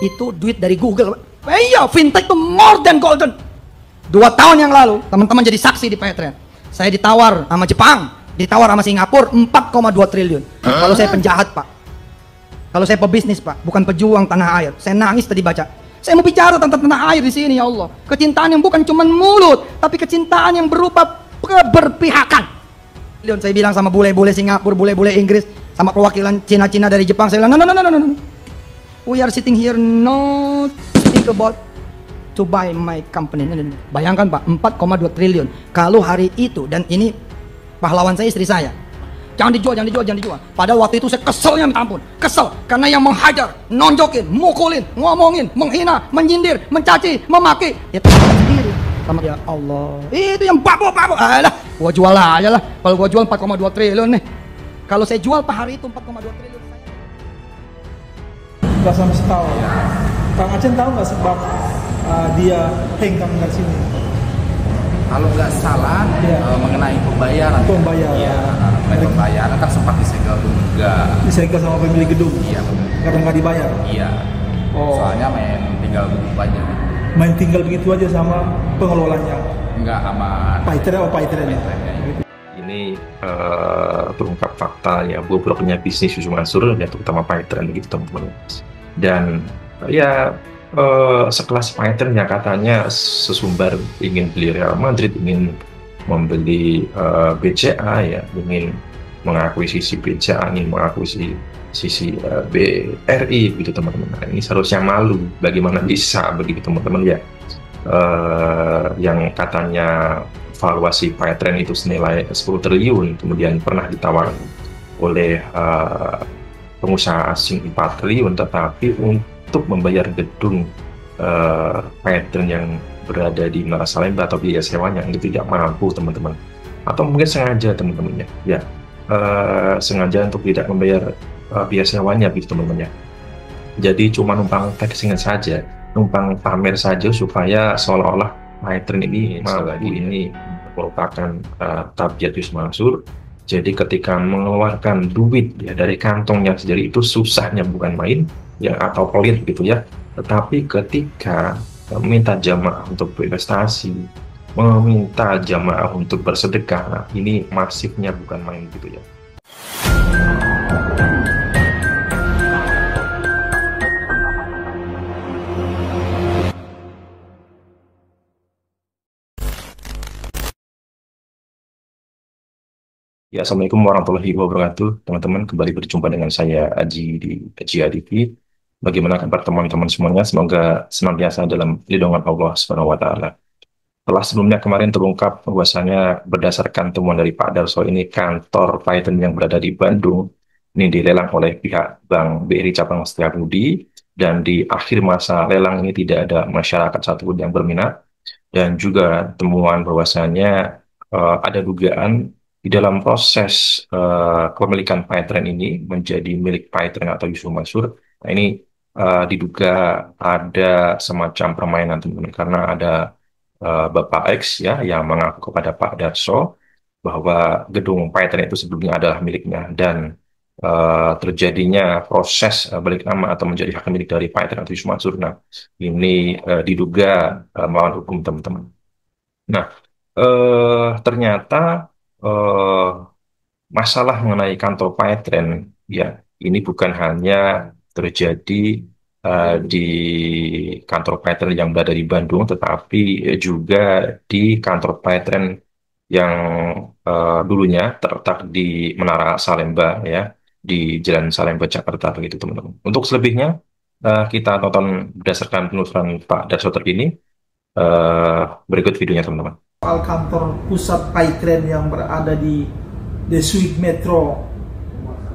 Itu duit dari Google. Iya, fintech itu more than golden. 2 tahun yang lalu, teman-teman jadi saksi di PayTrend. Saya ditawar sama Jepang, ditawar sama Singapura 4,2 triliun. Kalau saya penjahat, Pak. Kalau saya pebisnis, Pak, bukan pejuang tanah air. Saya nangis tadi baca. Saya mau bicara tentang tanah air di sini, ya Allah. Kecintaan yang bukan cuma mulut, tapi kecintaan yang berupa keberpihakan. Saya bilang sama bule-bule Singapura, bule-bule Inggris, sama perwakilan Cina-Cina dari Jepang, saya bilang, no. We are sitting here not think about to buy my company. Bayangkan, Pak, 4,2 triliun. Kalau hari itu, dan ini pahlawan saya, istri saya, jangan dijual. Padahal waktu itu saya keselnya minta ampun. Kesel karena yang menghajar, nonjokin, mukulin, ngomongin, menghina, menyindir, mencaci, memaki, ya Tuhan sendiri. Sama ya Allah, itu yang babo. Alah, gua jual aja lah. Kalau gua jual 4,2 triliun nih. Kalau saya jual per hari itu 4,2 triliun. Nggak sama tahu. Kang Aceh tahu nggak sebab dia hang kamu dari sini? Kalau nggak salah mengenai pembayaran. Iya, mengenai pembayaran kan sempat disegel juga. Disegel sama pemilik gedung. Iya, karena nggak dibayar. Iya. Oh. Soalnya main tinggal begitu aja. Main tinggal begitu aja sama pengelolanya. Nggak aman. PayTrend. Ini terungkap fakta ya bobroknya bisnis Yusuf Mansur ya, terutama PayTrend gitu teman-teman. Dan ya sekelas PayTrend yang katanya sesumbar ingin beli Real Madrid, ingin membeli BCA ya, ingin mengakuisisi BCA, ingin mengakuisisi BRI gitu teman-teman. Nah, ini seharusnya malu, bagaimana bisa begitu teman-teman ya. Yang katanya valuasi PayTrend itu senilai 10 triliun, kemudian pernah ditawar oleh pengusaha asing 4 triliun, tetapi untuk membayar gedung PayTrend yang berada di Menara Salemba atau biaya sewanya itu tidak mampu teman-teman, atau mungkin sengaja teman-teman ya, sengaja untuk tidak membayar biaya sewanya gitu teman-teman ya. Jadi cuma numpang flexing saja, numpang pamer saja supaya seolah-olah PayTrend ini merupakan tabiat Yusuf Mansur. Jadi ketika mengeluarkan duit ya dari kantongnya sendiri itu susahnya bukan main ya, atau pelit gitu ya. Tetapi ketika meminta jamaah untuk berinvestasi, meminta jamaah untuk bersedekah, nah, ini masifnya bukan main gitu ya. Ya, Assalamualaikum warahmatullahi wabarakatuh, teman-teman. Kembali berjumpa dengan saya Aji di Aji ADV. Bagaimana kabar teman-teman semuanya? Semoga senantiasa dalam lindungan Allah Subhanahu wa Ta'ala. Setelah sebelumnya kemarin terungkap bahwasanya berdasarkan temuan dari Pak Darso, ini kantor PayTrend yang berada di Bandung ini dilelang oleh pihak Bank BRI Cabang Setiabudi, dan di akhir masa lelang ini tidak ada masyarakat satupun yang berminat, dan juga temuan bahwasanya ada dugaan di dalam proses kepemilikan PayTrend ini menjadi milik PayTrend atau Yusuf Mansur. Nah, ini diduga ada semacam permainan teman-teman, karena ada Bapak X ya yang mengaku kepada Pak Darso bahwa gedung PayTrend itu sebelumnya adalah miliknya, dan terjadinya proses balik nama atau menjadi hak milik dari PayTrend atau Yusuf Mansur. Nah, ini diduga melawan hukum teman-teman. Nah, ternyata masalah mengenai kantor PayTrend ya, ini bukan hanya terjadi di kantor PayTrend yang berada di Bandung, tetapi juga di kantor PayTrend yang dulunya terletak di Menara Salemba ya, di Jalan Salemba Jakarta begitu teman-teman. Untuk selebihnya kita tonton berdasarkan penelusuran Pak Darso terkini. Berikut videonya teman-teman. Soal kantor pusat PayTrend yang berada di The Suite Metro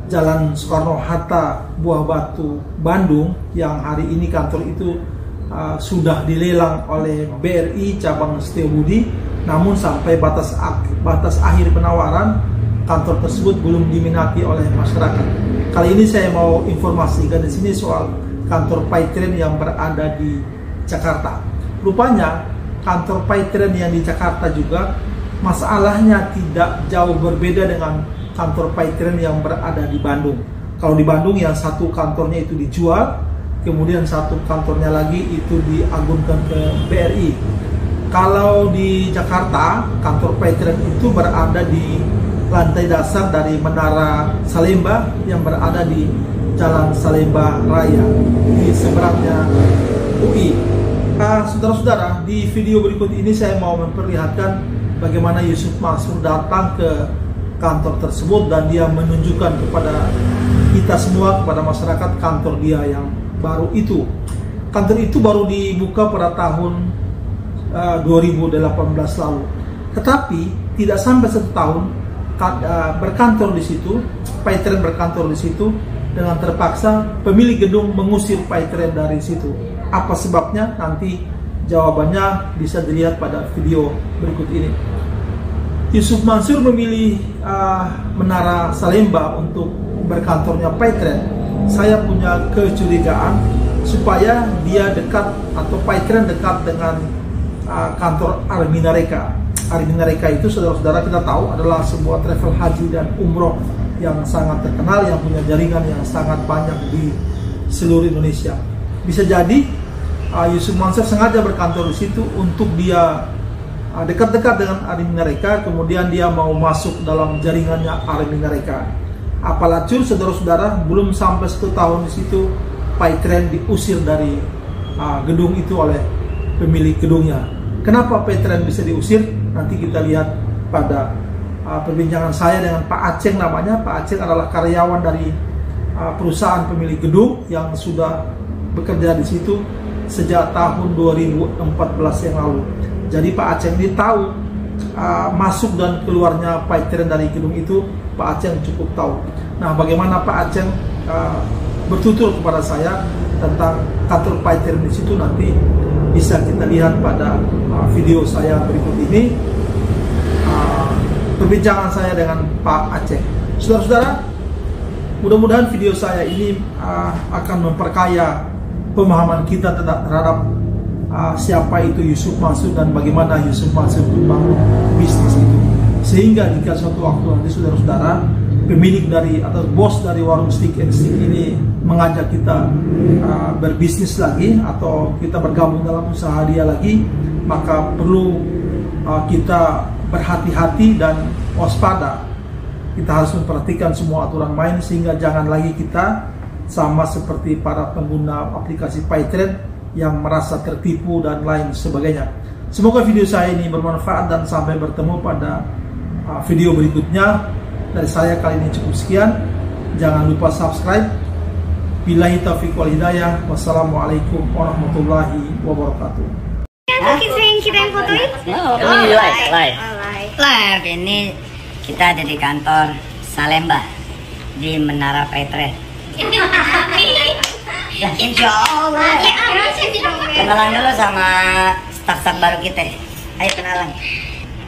Jalan Soekarno-Hatta, Buah Batu, Bandung, yang hari ini kantor itu sudah dilelang oleh BRI Cabang Setiabudi, namun sampai batas akhir penawaran kantor tersebut belum diminati oleh masyarakat. Kali ini saya mau informasikan di sini soal kantor PayTrend yang berada di Jakarta. Rupanya kantor PayTrend yang di Jakarta juga masalahnya tidak jauh berbeda dengan kantor PayTrend yang berada di Bandung. Kalau di Bandung yang satu kantornya itu dijual, kemudian satu kantornya lagi itu diagunkan ke BRI. Kalau di Jakarta, kantor Patriot itu berada di lantai dasar dari Menara Salemba yang berada di Jalan Salemba Raya di seberangnya UI. Saudara-saudara, di video berikut ini saya mau memperlihatkan bagaimana Yusuf Mansur datang ke kantor tersebut dan dia menunjukkan kepada kita semua, kepada masyarakat, kantor dia yang baru itu. Kantor itu baru dibuka pada tahun 2018 lalu. Tetapi tidak sampai 1 tahun berkantor di situ, Patriot berkantor di situ, dengan terpaksa pemilik gedung mengusir Patriot dari situ. Apa sebabnya? Nanti jawabannya bisa dilihat pada video berikut ini. Yusuf Mansur memilih Menara Salemba untuk berkantornya Patriot. Saya punya kecurigaan supaya dia dekat atau Patriot dekat dengan kantor Armina Reka. Armina Reka itu, saudara-saudara, kita tahu adalah sebuah travel haji dan umroh yang sangat terkenal, yang punya jaringan yang sangat banyak di seluruh Indonesia. Bisa jadi Yusuf Mansur sengaja berkantor di situ untuk dia dekat-dekat dengan Armina Reka, kemudian dia mau masuk dalam jaringannya Armina Reka. Apalagi saudara-saudara, belum sampai 1 tahun di situ Patriot diusir dari gedung itu oleh pemilik gedungnya. Kenapa Patriot bisa diusir? Nanti kita lihat pada perbincangan saya dengan Pak Aceng namanya. Pak Aceng adalah karyawan dari perusahaan pemilik gedung yang sudah bekerja di situ sejak tahun 2014 yang lalu. Jadi Pak Aceng ini tahu masuk dan keluarnya Patriot dari gedung itu, Pak Aceng cukup tahu. Nah, bagaimana Pak Aceng bertutur kepada saya tentang kantor Patriot di situ, nanti bisa kita lihat pada video saya berikut ini, perbincangan saya dengan Pak Aceh. Saudara-saudara, mudah-mudahan video saya ini akan memperkaya pemahaman kita terhadap siapa itu Yusuf Mansur dan bagaimana Yusuf Mansur membangun bisnis itu. Sehingga jika suatu waktu nanti saudara-saudara, pemilik dari atau bos dari warung Stick and Stick ini mengajak kita berbisnis lagi atau kita bergabung dalam usaha dia lagi, maka perlu kita berhati-hati dan waspada. Kita harus memperhatikan semua aturan main sehingga jangan lagi kita sama seperti para pengguna aplikasi Patriot yang merasa tertipu dan lain sebagainya. Semoga video saya ini bermanfaat dan sampai bertemu pada video berikutnya. Dari saya kali ini cukup sekian. Jangan lupa subscribe. Billahi taufiq wal hidayah. Wassalamualaikum warahmatullahi wabarakatuh. Mungkin sering kita yang fotoin? Ini live. Ini kita ada di kantor Salemba di Menara Patriot. Ya, insya Allah. Kenalan dulu sama staf-staf baru kita. Ayo kenalan.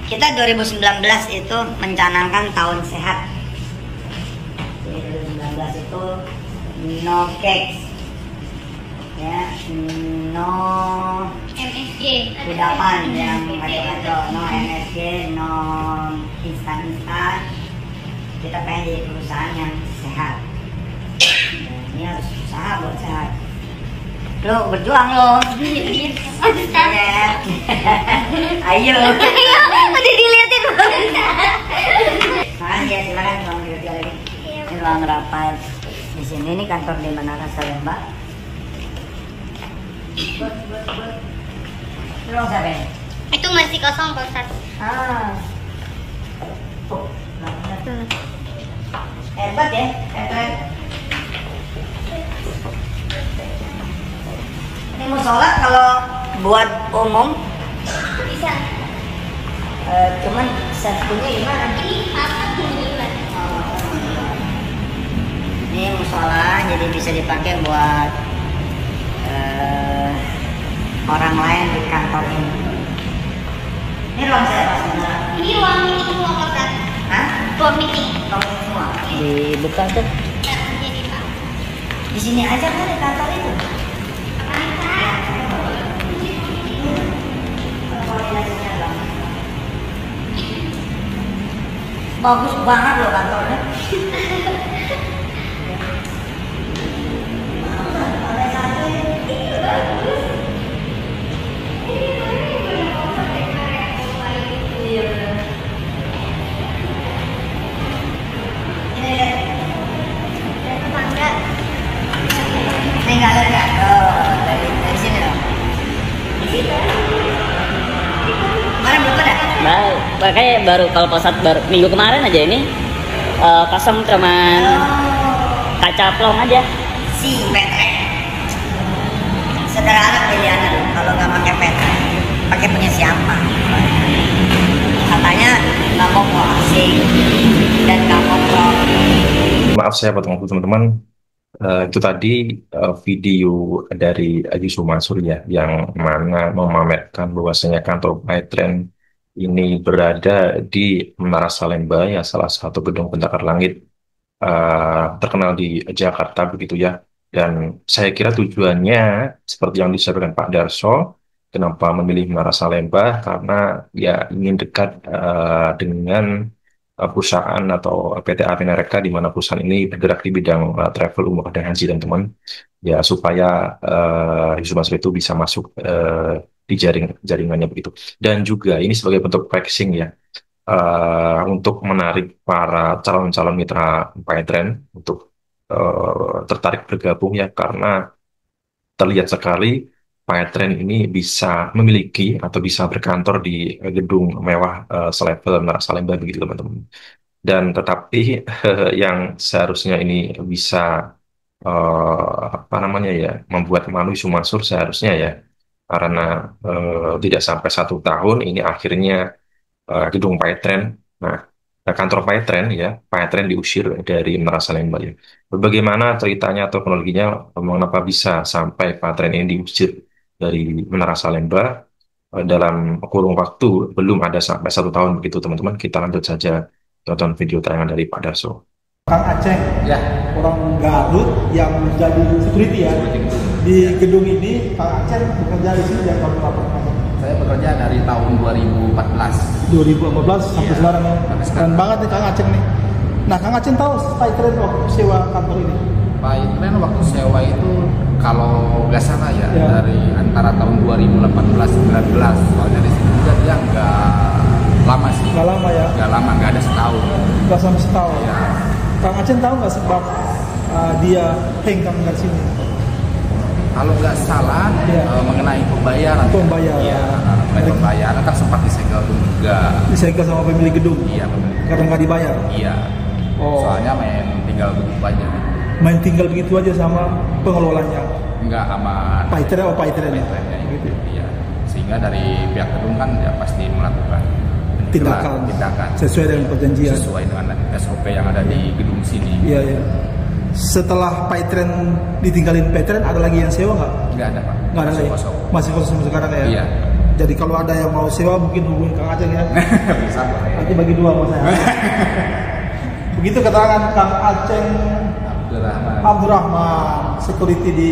Kita 2019 itu mencanangkan tahun sehat. Jadi 2019 itu no cakes, ya, no MSG, kudapan yang kacau-kacau, no MSG, no instan-instan. Kita pengen jadi perusahaan yang sehat. Nah, ini harus usaha buat sehat. Lo berjuang lo. Ayo. Udah dilihatin. Makasih ya, silakan ruang kerja lagi. Ini ruang rapat. Di sini ini kantor di Menara Salemba. Ini ruang siapa ya? Itu masih kosong, Pak Ustaz. Hebat ya, hebat. Ini musola kalau buat umum Bisa. cuman satunya gimana? Ini apa tujuan? Ini musola jadi bisa dipakai buat orang lain di kantor ini. Ini ruang saya sebenarnya. Ini ruang meeting semua, Pak Ustaz. Hah? Ruang meeting. Ruang semua. Dibuka tuh. Jadi Pak. Di sini aja kan di kantor itu. Bagus banget loh kantornya. Ada satu kayak baru kalau Polsat baru minggu kemarin aja ini kosong cuman kaca plong aja. Si Petre. Sederhana pilihannya kalau nggak pakai Petre, pakai punya siapa? Katanya nggak mau pro asing dan nggak mau pro. Maaf saya potong teman-teman. Itu tadi video dari Yusuf Mansur ya, yang mana memamerkan bahwasanya kantor Paytren ini berada di Menara Salemba, ya salah satu gedung pencakar langit terkenal di Jakarta begitu ya. Dan saya kira tujuannya seperti yang disampaikan Pak Darso, kenapa memilih Menara Salemba, karena ya ingin dekat dengan perusahaan atau PT Avinareka, di mana perusahaan ini bergerak di bidang travel, umroh, dan haji dan teman, ya supaya Yusuf Mansur itu bisa masuk di jaringannya begitu. Dan juga ini sebagai bentuk flexing ya, untuk menarik para calon-calon mitra Paytren untuk tertarik bergabung ya, karena terlihat sekali Paytren ini bisa memiliki atau bisa berkantor di gedung mewah selevel Menara Salemba begitu teman-teman. Dan tetapi yang seharusnya ini bisa apa namanya ya, membuat malu Yusuf Mansur seharusnya ya, karena tidak sampai 1 tahun ini akhirnya gedung Paytren, kantor Paytren ya, Paytren diusir dari Menara Salemba ya. Bagaimana ceritanya atau kronologinya, mengapa bisa sampai Paytren ini diusir dari Menara Salemba dalam kurun waktu belum ada sampai 1 tahun begitu teman-teman. Kita lanjut saja tonton video tayangan dari Pak Darso. Kang Aceh, Ya, orang Garut yang menjadi security ya di gedung ini. Kang Aceh bekerja di sini dari tahun berapa? saya bekerja dari tahun 2014. 2014 sampai Iya, sekarang ya. sampai Keren sekarang. banget nih Kang Aceh nih. Nah, Kang Aceh tahu Paytren waktu sewa kantor ini? Paytren waktu sewa itu kalau nggak salah ya, Ya. dari antara tahun 2018-19. Soalnya di sini juga dia nggak lama sih. Nggak lama ya, Nggak lama, nggak ada setahun. nggak sampai setahun. Ya. Kang Aceh tahu nggak sebab dia hang kamu dari sini? Kalau nggak salah Ya. mengenai pembayaran. Pembayaran. Iya, mengenai pembayaran kan sempat disegel juga. Disegel sama pemilik gedung Iya, benar. karena nggak dibayar. Iya. Oh. Soalnya main tinggal begitu aja. Main tinggal begitu aja sama pengelolanya. Nggak aman. Paytren apa Paytren ya? Paytrennya Gitu. Iya. Sehingga dari pihak gedung kan ya pasti melakukan tindakan sesuai dengan perjanjian. sesuai dengan SOP yang ada di gedung sini. Iya, iya. Setelah Paytren ditinggalin Paytren, ada lagi yang sewa nggak? Nggak ada, Pak. Nggak ada Masih lagi. kosong. Masih kosong sampai sekarang ya. Iya. Jadi kalau ada yang mau sewa mungkin hubungin Kang Aceh ya. Bisa, Pak. Nanti bagi dua sama saya. Begitu keterangan Kang Aceh Abdurrahman. Abdurrahman, security di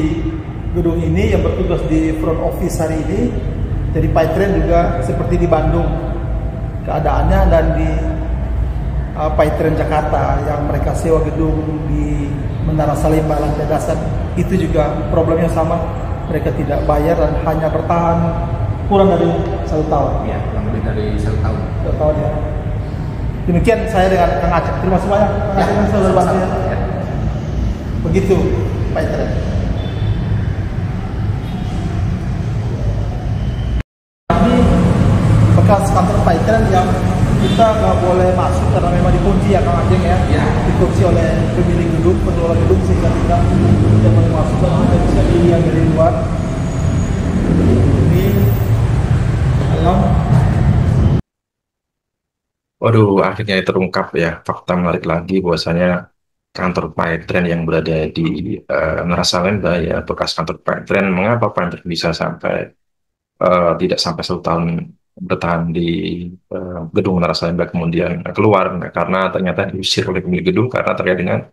gedung ini yang bertugas di front office hari ini. Jadi Paytren juga seperti di Bandung keadaannya, dan di Paytren Jakarta yang mereka sewa gedung di Menara Salemba lantai dasar itu juga problemnya sama, mereka tidak bayar dan hanya bertahan kurang dari 1 tahun. Iya, kurang lebih dari 1 tahun. 1 tahun ya. Demikian saya dengan Kang Aceh. Terima kasih banyak Kang Aceh yang sudah bantu ya. Ya. Begitu Paytren. Ini bekas kantor Paytren yang kita nggak boleh masuk karena memang dikunci ya Kang Aceh ya. Ya. Dikunci oleh pemilik gedung, pengelola gedung, sehingga kita tidak boleh masuk dan hanya bisa dilihat dari luar. Ini alam. Waduh, akhirnya terungkap ya fakta menarik lagi bahwasanya kantor Paytren yang berada di Menara Salemba ya, bekas kantor Paytren. Mengapa Paytren bisa sampai tidak sampai 1 tahun bertahan di gedung Menara Salemba kemudian keluar? Nah, karena ternyata diusir oleh pemilik gedung karena terkait dengan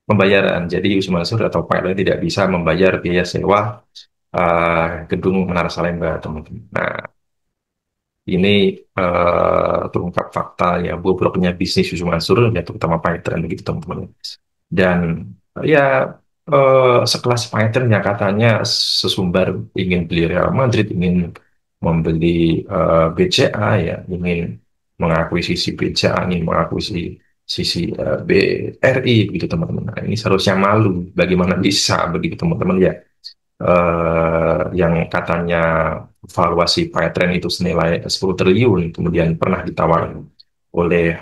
pembayaran. Jadi Yusuf Mansur atau Paytren tidak bisa membayar biaya sewa gedung Menara Salemba, teman-teman. Nah, ini terungkap fakta ya bobroknya bisnis Yusuf Mansur ya, terutama Paytren begitu teman-teman. Dan ya sekelas Paytren yang katanya sesumbar ingin beli Real Madrid, ingin membeli BCA ya, ingin mengakuisisi BCA, ingin mengakuisisi sisi BRI begitu teman-teman. Nah, ini seharusnya malu, bagaimana bisa begitu teman-teman ya. yang katanya valuasi Paytren itu senilai 10 triliun, kemudian pernah ditawar oleh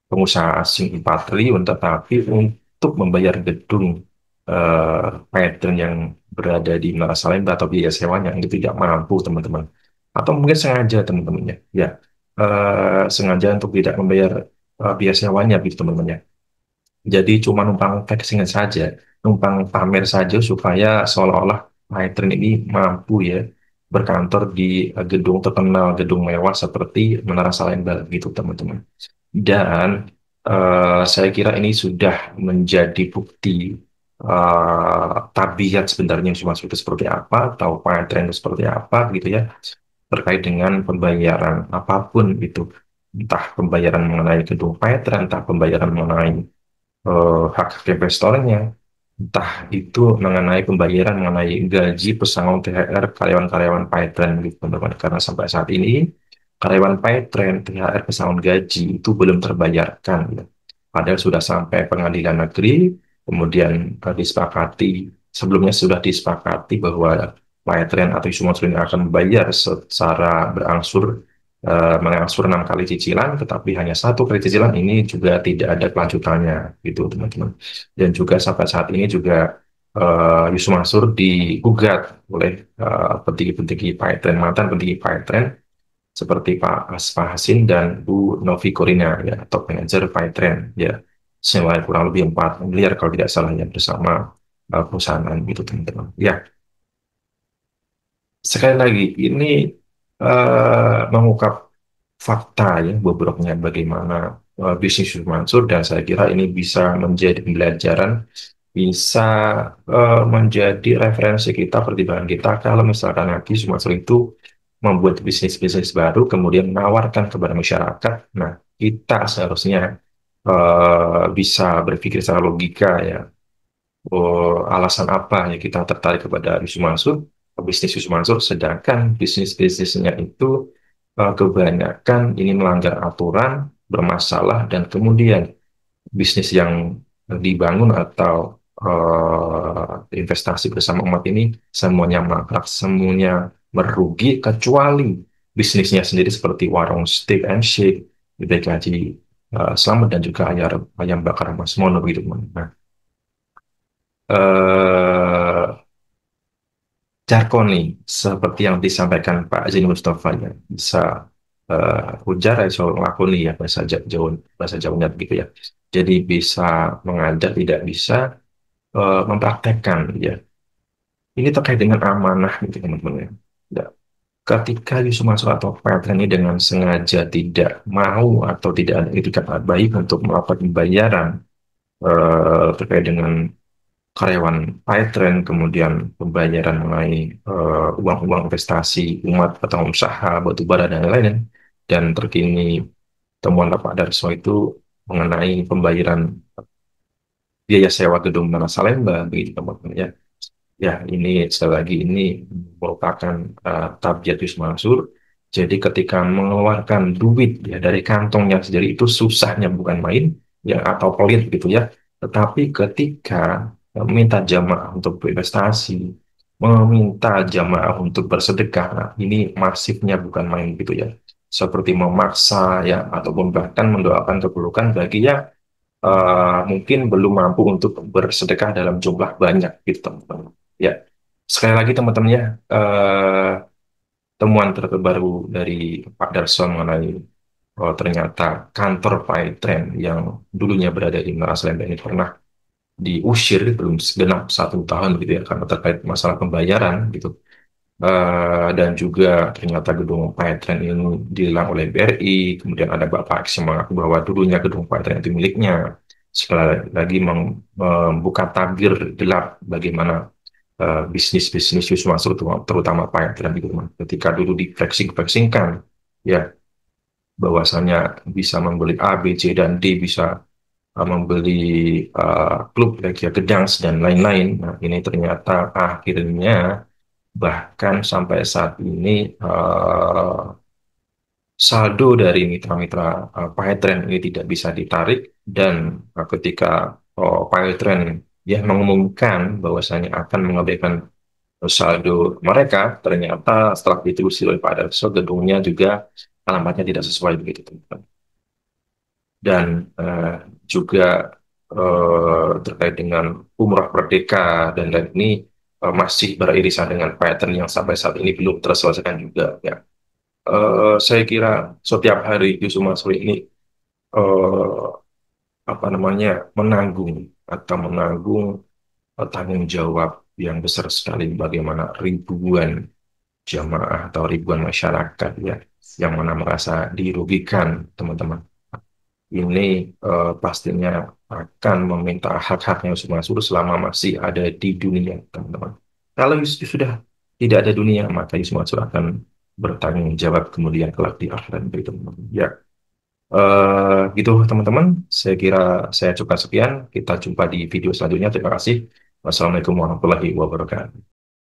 pengusaha asing 4 triliun, tetapi untuk membayar gedung Paytren yang berada di Menara Salemba atau biaya sewanya itu tidak mampu, teman-teman. Atau mungkin sengaja, teman-temannya. Ya, sengaja untuk tidak membayar biaya sewanya, gitu, teman-temannya. Jadi cuma numpang flexing saja, numpang pamer saja supaya seolah-olah Maitrin ini mampu ya berkantor di gedung terkenal, gedung mewah seperti Menara Salemba gitu, teman-teman. Dan saya kira ini sudah menjadi bukti tabiat sebenarnya cuma itu seperti apa, atau Maitrin itu seperti apa gitu ya, terkait dengan pembayaran apapun itu, entah pembayaran mengenai gedung Maitrin, entah pembayaran mengenai hak investornya, entah itu mengenai pembayaran mengenai gaji, pesangon, THR karyawan-karyawan Paytren gitu, teman-teman. Karena sampai saat ini karyawan Paytren, THR, pesangon gaji itu belum terbayarkan, ya. Padahal sudah sampai pengadilan negeri, kemudian disepakati, sebelumnya sudah disepakati bahwa Paytren atau Isu Mansur ini akan membayar secara berangsur, mengangsur 6 kali cicilan, tetapi hanya 1 kali cicilan ini juga tidak ada kelanjutannya, gitu, teman-teman. Dan juga sampai saat ini juga Yusuf Mansur digugat oleh petinggi-petinggi Paytren, mantan petinggi Paytren, seperti Pak Asfa Hasin dan Bu Novi Korina, ya, top manager Paytren, ya, senilai kurang lebih 4 miliar kalau tidak salah, ya, bersama perusahaan gitu, teman-teman. Ya, sekali lagi ini mengungkap fakta ya bobroknya bagaimana bisnis Yusuf Mansur, dan saya kira ini bisa menjadi pembelajaran, bisa menjadi referensi kita, pertimbangan kita kalau misalkan nanti Yusuf Mansur itu membuat bisnis-bisnis baru kemudian menawarkan kepada masyarakat. Nah, kita seharusnya bisa berpikir secara logika ya, alasan apa ya kita tertarik kepada Yusuf Mansur, bisnis Yusuf Mansur, sedangkan bisnis-bisnisnya itu kebanyakan ini melanggar aturan, bermasalah, dan kemudian bisnis yang dibangun atau investasi bersama umat ini semuanya mangkrak, semuanya merugi, kecuali bisnisnya sendiri seperti warung steak and shake, baik Haji Slamet dan juga ayam bakar Mas Mono gitu. Nah, eh Jarkoni, seperti yang disampaikan Pak Zaini Mustafa, ya, bisa ujar iso lakoni ya, bahasa Jawanya begitu ya. Jadi bisa mengajar, tidak bisa mempraktekkan ya. Ini terkait dengan amanah gitu, teman-teman ya. Ya. Ketika Yusuf Mansur atau PLN ini dengan sengaja tidak mau atau tidak ada etikat baik untuk melakukan pembayaran terkait dengan karyawan Paytren, kemudian pembayaran mengenai uang-uang investasi umat atau usaha batubara dan lain-lain, dan terkini temuan Pak Darso itu mengenai pembayaran biaya sewa gedung Menara Salemba, begitu, teman-teman ya. Ya, ini sekali lagi ini merupakan tabiat Yusuf Mansur. Jadi ketika mengeluarkan duit ya dari kantongnya sendiri itu susahnya bukan main ya, atau pelit gitu ya. Tetapi ketika meminta jamaah untuk berinvestasi, meminta jamaah untuk bersedekah, nah, ini masifnya bukan main gitu ya. Seperti memaksa ya, ataupun bahkan mendoakan keburukan bagi yang mungkin belum mampu untuk bersedekah dalam jumlah banyak gitu, teman-teman. Ya, sekali lagi teman-teman ya, temuan terbaru dari Pak Darso mengenai ternyata kantor Paytren yang dulunya berada di Menara Salemba ini pernah diusir belum genap 1 tahun gitu ya, karena terkait masalah pembayaran gitu. Dan juga ternyata gedung Paytren ini dilelang oleh BRI, kemudian ada Bapak X yang mengaku bahwa dulunya gedung Paytren itu miliknya. Sekali lagi membuka tabir gelap bagaimana bisnis-bisnis Yusuf Mansur terutama Paytren gitu, ketika dulu di flexing-flexingkan ya, bahwasanya bisa membeli A, B, C, dan D, bisa membeli klub Legia Gedans dan lain-lain. Nah, ini ternyata akhirnya bahkan sampai saat ini saldo dari mitra-mitra Paytren ini tidak bisa ditarik, dan ketika Paytren ya mengumumkan bahwasanya akan mengabaikan saldo mereka, ternyata setelah ditelusuri oleh Pak Darso, gedungnya juga alamatnya tidak sesuai begitu, teman-teman. Dan juga terkait dengan Umrah Merdeka dan lain ini masih beririsan dengan pattern yang sampai saat ini belum terselesaikan juga, ya. Saya kira setiap hari Yusuf Mansur ini eh, apa namanya menanggung tanggung jawab yang besar sekali, bagaimana ribuan jamaah atau ribuan masyarakat, ya, yang mana merasa dirugikan, teman-teman. Ini pastinya akan meminta hak-haknya Yusuf Mansur selama masih ada di dunia, teman-teman. Kalau sudah tidak ada dunia, maka Yusuf Mansur akan bertanggung jawab kemudian kelak di akhirat, begitu, teman-teman. Ya, gitu, teman-teman. Saya kira saya cukup sekian. Kita jumpa di video selanjutnya. Terima kasih. Wassalamualaikum warahmatullahi wabarakatuh.